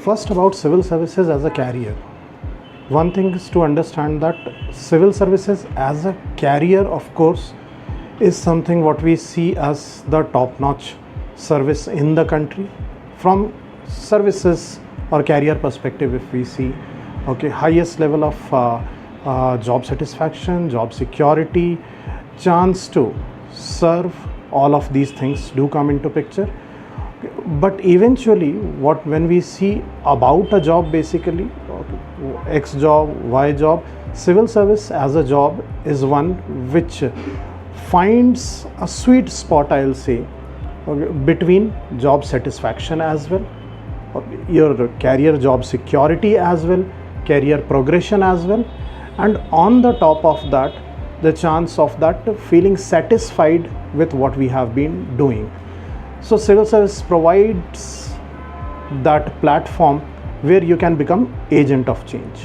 First, about civil services as a career. One thing is to understand that civil services as a career, of course, is something what we see as the top-notch service in the country. From services or career perspective, if we see, okay, highest level of job satisfaction, job security, chance to serve, all of these things do come into picture. But eventually when we see about a job, basically X job, Y job, civil service as a job is one which finds a sweet spot, I'll say, between job satisfaction as well, your career job security as well, career progression as well, and on the top of that, the chance of that feeling satisfied with what we have been doing. So civil service provides that platform where you can become agent of change.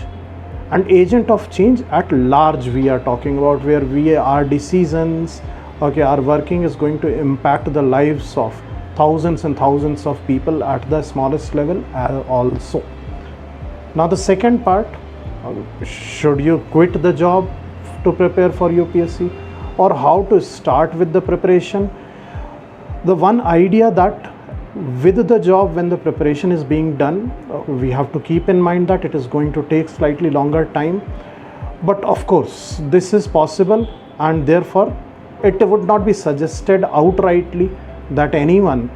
And agent of change at large we are talking about, where our decisions, okay, our working is going to impact the lives of thousands and thousands of people at the smallest level also. Now the second part, should you quit the job to prepare for UPSC, or how to start with the preparation? The one idea that with the job, when the preparation is being done, we have to keep in mind that it is going to take slightly longer time. But of course, this is possible, and therefore it would not be suggested outrightly that anyone,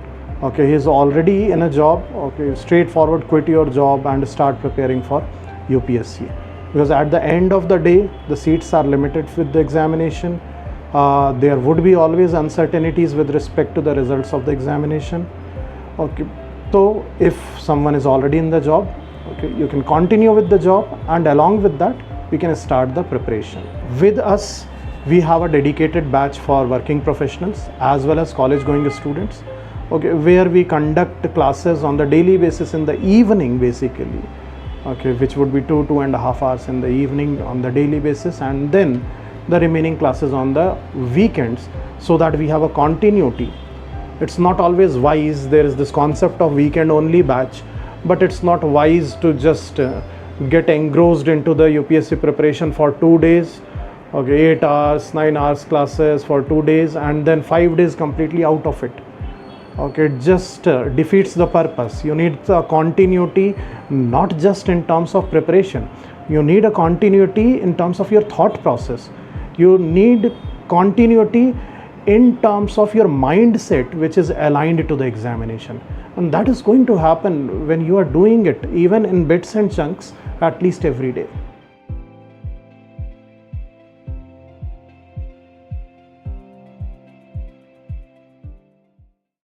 okay, is already in a job, okay, straightforward quit your job and start preparing for UPSC. Because at the end of the day, the seats are limited with the examination. There would be always uncertainties with respect to the results of the examination. Okay, so if someone is already in the job, okay, you can continue with the job, and along with that, we can start the preparation. With us, we have a dedicated batch for working professionals as well as college-going students, okay, where we conduct classes on the daily basis in the evening, basically, okay, which would be 2.5 hours in the evening on the daily basis, and then the remaining classes on the weekends, so that we have a continuity. It's not always wise, there is this concept of weekend only batch, but it's not wise to just get engrossed into the UPSC preparation for 2 days, okay, 8 hours, 9 hours classes for 2 days, and then 5 days completely out of it. Okay, it just defeats the purpose. You need a continuity, not just in terms of preparation. You need a continuity in terms of your thought process. You need continuity in terms of your mindset, which is aligned to the examination. And that is going to happen when you are doing it, even in bits and chunks, at least every day.